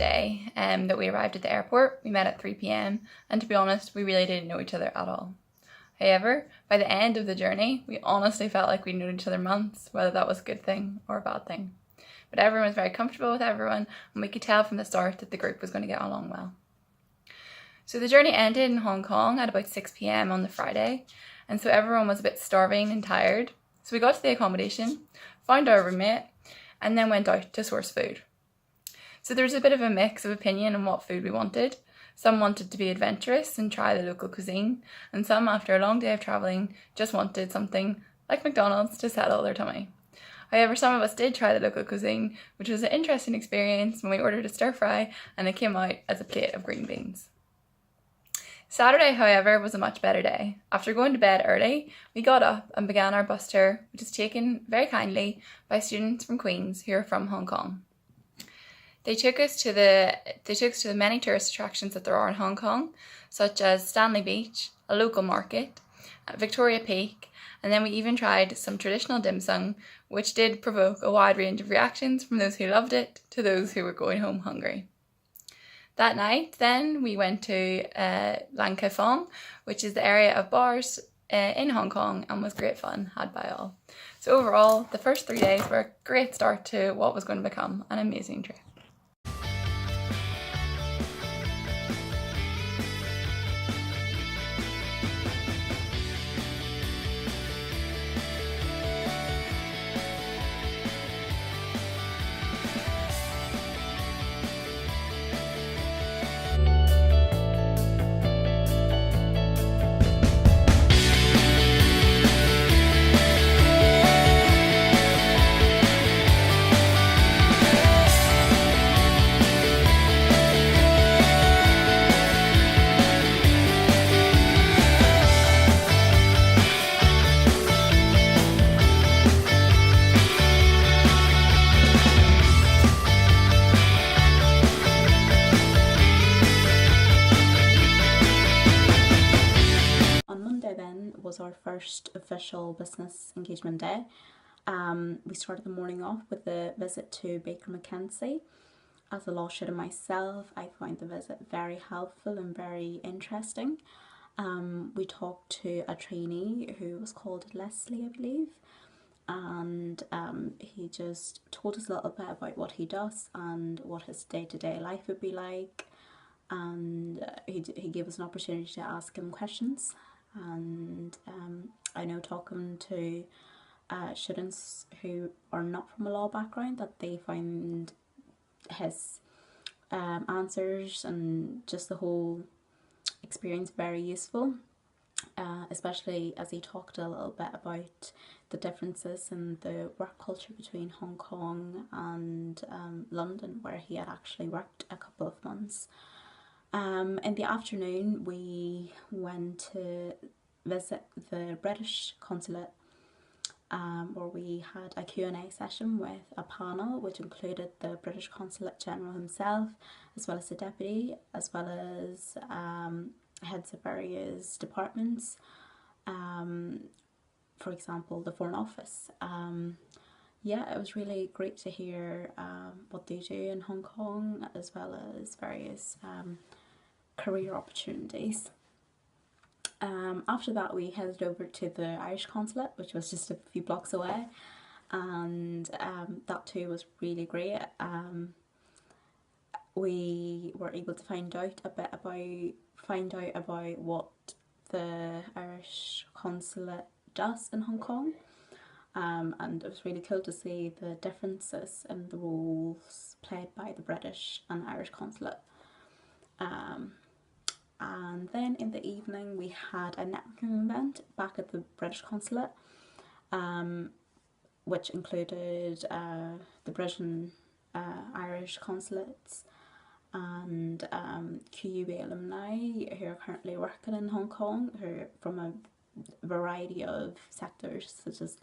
day that we arrived at the airport. We met at 3 p.m. and to be honest, we really didn't know each other at all. However, by the end of the journey, we honestly felt like we'd known each other months, whether that was a good thing or a bad thing. But everyone was very comfortable with everyone, and we could tell from the start that the group was going to get along well. So the journey ended in Hong Kong at about 6 p.m. on the Friday, and so everyone was a bit starving and tired. So we got to the accommodation, found our roommate, and then went out to source food. So there was a bit of a mix of opinion on what food we wanted. Some wanted to be adventurous and try the local cuisine, and some, after a long day of travelling, just wanted something like McDonald's to settle their tummy. However, some of us did try the local cuisine, which was an interesting experience when we ordered a stir fry and it came out as a plate of green beans. Saturday, however, was a much better day. After going to bed early, we got up and began our bus tour, which was taken very kindly by students from Queen's who are from Hong Kong. They took us to the many tourist attractions that there are in Hong Kong, such as Stanley Beach, a local market, Victoria Peak, and then we even tried some traditional dim sum, which did provoke a wide range of reactions from those who loved it to those who were going home hungry. That night then we went to Lang Kai Fong, which is the area of bars in Hong Kong, and was great fun had by all. So overall, the first 3 days were a great start to what was going to become an amazing trip. Was our first official business engagement day. We started the morning off with a visit to Baker McKenzie. As a law student myself, I found the visit very helpful and very interesting. We talked to a trainee who was called Leslie, I believe, and he just told us a little bit about what he does and what his day-to-day life would be like, and he gave us an opportunity to ask him questions. And I know, talking to students who are not from a law background, that they find his answers and just the whole experience very useful, especially as he talked a little bit about the differences in the work culture between Hong Kong and London, where he had actually worked a couple of months. In the afternoon, we went to visit the British consulate, where we had a Q&A session with a panel which included the British Consulate General himself, as well as the deputy, as well as heads of various departments, for example the Foreign Office. Yeah, it was really great to hear what they do in Hong Kong, as well as various career opportunities. After that, we headed over to the Irish consulate, which was just a few blocks away, and that too was really great. We were able to find out about what the Irish consulate does in Hong Kong. And it was really cool to see the differences in the roles played by the British and Irish consulate. And then in the evening we had a networking event back at the British consulate, which included the British and Irish consulates and QUB alumni who are currently working in Hong Kong, who are from a variety of sectors such as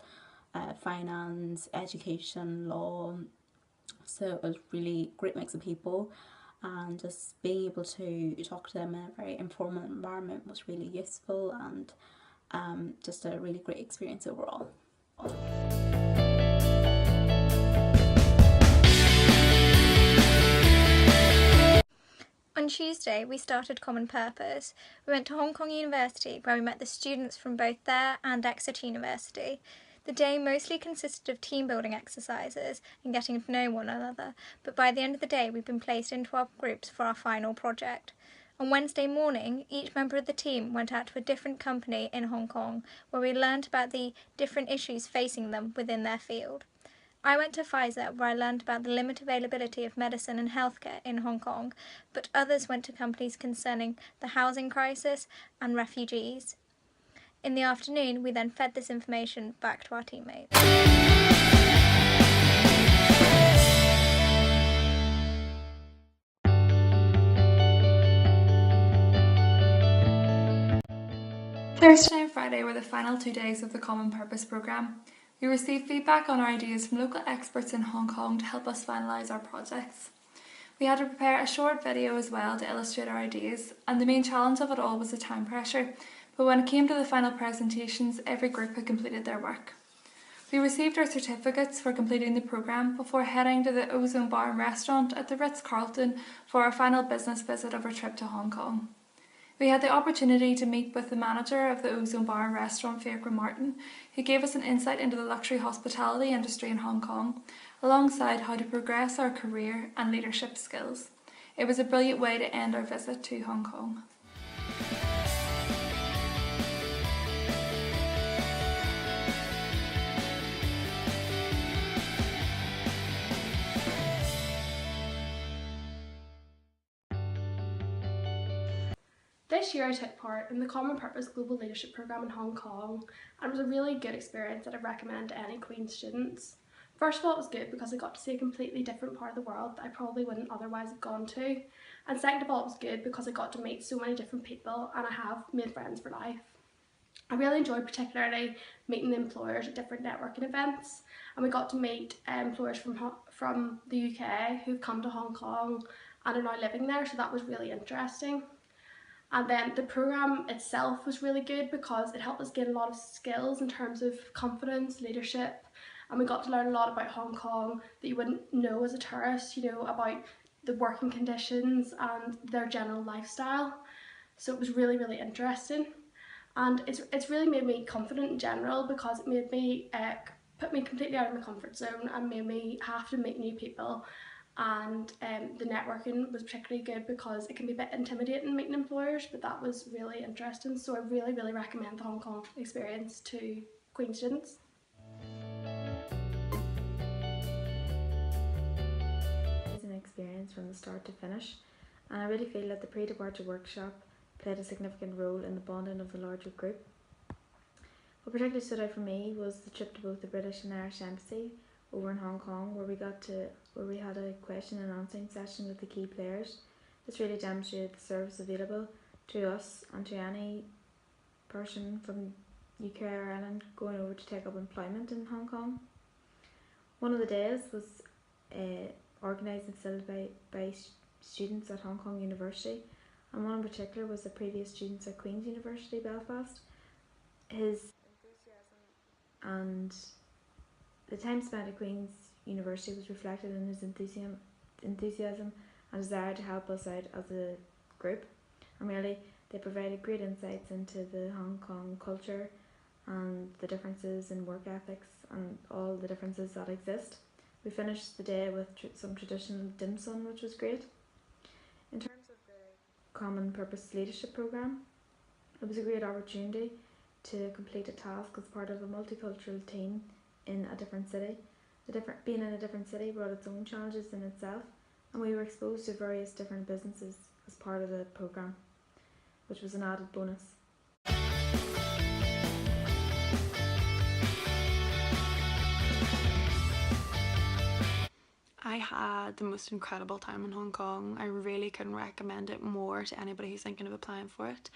finance, education, law. So it was really great mix of people, and just being able to talk to them in a very informal environment was really useful, and just a really great experience overall. On Tuesday, we started Common Purpose. We went to Hong Kong University, where we met the students from both there and Exeter University. The day mostly consisted of team building exercises and getting to know one another, but by the end of the day, we've been placed into our groups for our final project. On Wednesday morning, each member of the team went out to a different company in Hong Kong, where we learned about the different issues facing them within their field. I went to Pfizer, where I learned about the limited availability of medicine and healthcare in Hong Kong, but others went to companies concerning the housing crisis and refugees. In the afternoon, we then fed this information back to our teammates. Thursday and Friday were the final 2 days of the Common Purpose programme. We received feedback on our ideas from local experts in Hong Kong to help us finalise our projects. We had to prepare a short video as well to illustrate our ideas, and the main challenge of it all was the time pressure, but when it came to the final presentations, every group had completed their work. We received our certificates for completing the programme before heading to the Ozone Bar and Restaurant at the Ritz-Carlton for our final business visit of our trip to Hong Kong. We had the opportunity to meet with the manager of the Ozone Bar and Restaurant, Fiacre Martin, who gave us an insight into the luxury hospitality industry in Hong Kong, alongside how to progress our career and leadership skills. It was a brilliant way to end our visit to Hong Kong. This year I took part in the Common Purpose Global Leadership Programme in Hong Kong, and it was a really good experience that I'd recommend to any Queen's students. First of all, it was good because I got to see a completely different part of the world that I probably wouldn't otherwise have gone to. And second of all, it was good because I got to meet so many different people and I have made friends for life. I really enjoyed particularly meeting the employers at different networking events, and we got to meet employers from the UK who've come to Hong Kong and are now living there, so that was really interesting. And then the programme itself was really good because it helped us gain a lot of skills in terms of confidence, leadership, and we got to learn a lot about Hong Kong that you wouldn't know as a tourist, about the working conditions and their general lifestyle. So it was really, really interesting. And it's really made me confident in general because it made me put me completely out of my comfort zone and made me have to meet new people. And the networking was particularly good because it can be a bit intimidating meeting employers, but that was really interesting. So I really, really recommend the Hong Kong experience to Queen students. It's an experience from the start to finish, and I really feel that the pre-departure workshop played a significant role in the bonding of the larger group. What particularly stood out for me was the trip to both the British and Irish Embassy over in Hong Kong, where we had a question and answering session with the key players. This really demonstrated the service available to us and to any person from UK or Ireland going over to take up employment in Hong Kong. One of the days was organised and facilitated by students at Hong Kong University, and one in particular was a previous student at Queen's University Belfast. His and the time spent at Queen's University was reflected in his enthusiasm and desire to help us out as a group, and really they provided great insights into the Hong Kong culture and the differences in work ethics and all the differences that exist. We finished the day with some traditional dim sum, which was great. In terms of the Common Purpose Leadership Programme, it was a great opportunity to complete a task as part of a multicultural team in a different city. Being in a different city brought its own challenges in itself, and we were exposed to various different businesses as part of the programme, which was an added bonus. I had the most incredible time in Hong Kong. I really couldn't recommend it more to anybody who's thinking of applying for it.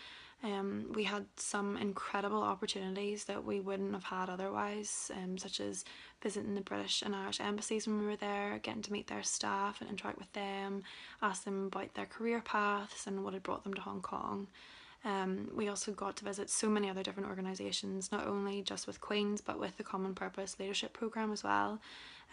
We had some incredible opportunities that we wouldn't have had otherwise, such as visiting the British and Irish embassies when we were there, getting to meet their staff and interact with them, ask them about their career paths and what had brought them to Hong Kong. We also got to visit so many other different organisations, not only just with Queen's but with the Common Purpose Leadership Programme as well.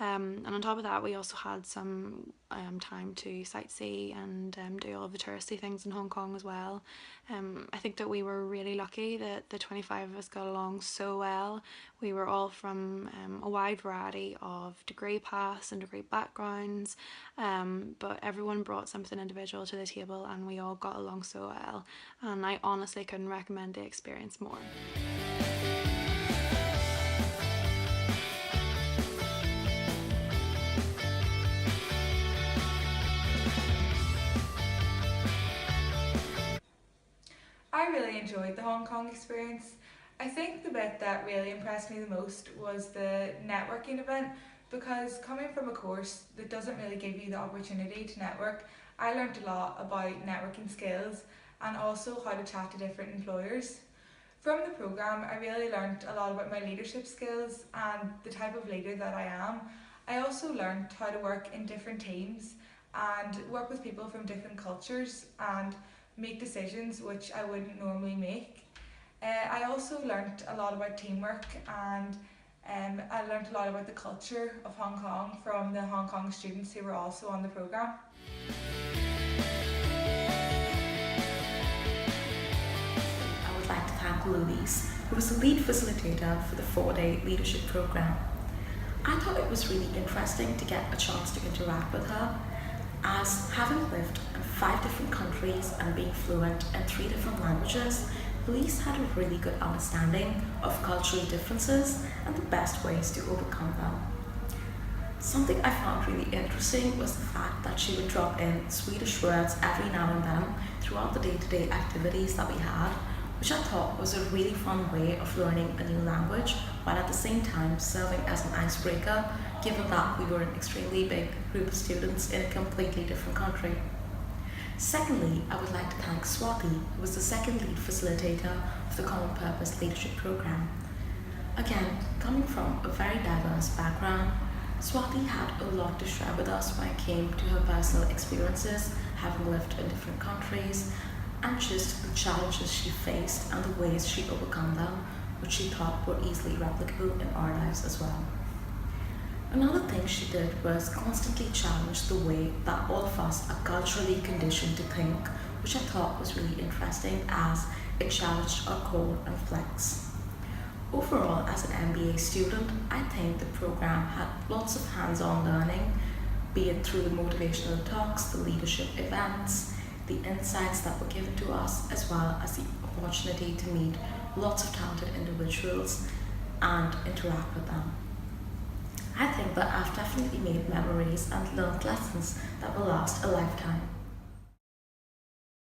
And on top of that, we also had some time to sightsee and do all of the touristy things in Hong Kong as well. I think that we were really lucky that the 25 of us got along so well. We were all from a wide variety of degree paths and degree backgrounds, but everyone brought something individual to the table and we all got along so well, and I honestly couldn't recommend the experience more. I really enjoyed the Hong Kong experience. I think the bit that really impressed me the most was the networking event, because coming from a course that doesn't really give you the opportunity to network, I learned a lot about networking skills and also how to chat to different employers. From the programme, I really learned a lot about my leadership skills and the type of leader that I am. I also learned how to work in different teams and work with people from different cultures and make decisions which I wouldn't normally make. I also learnt a lot about teamwork, and I learnt a lot about the culture of Hong Kong from the Hong Kong students who were also on the programme. I would like to thank Louise, who was the lead facilitator for the 4-day leadership programme. I thought it was really interesting to get a chance to interact with her, as having lived in 5 different countries and being fluent in 3 different languages, Louise had a really good understanding of cultural differences and the best ways to overcome them. Something I found really interesting was the fact that she would drop in Swedish words every now and then throughout the day-to-day activities that we had, which I thought was a really fun way of learning a new language, while at the same time serving as an icebreaker, given that we were an extremely big group of students in a completely different country. Secondly, I would like to thank Swati, who was the second lead facilitator of the Common Purpose Leadership Programme. Again, coming from a very diverse background, Swati had a lot to share with us when it came to her personal experiences, having lived in different countries, and just the challenges she faced and the ways she overcome them, which she thought were easily replicable in our lives as well. Another thing she did was constantly challenge the way that all of us are culturally conditioned to think, which I thought was really interesting as it challenged our core and flex. Overall, as an MBA student, I think the program had lots of hands-on learning, be it through the motivational talks, the leadership events, the insights that were given to us, as well as the opportunity to meet lots of talented individuals and interact with them. I think that I've definitely made memories and learned lessons that will last a lifetime.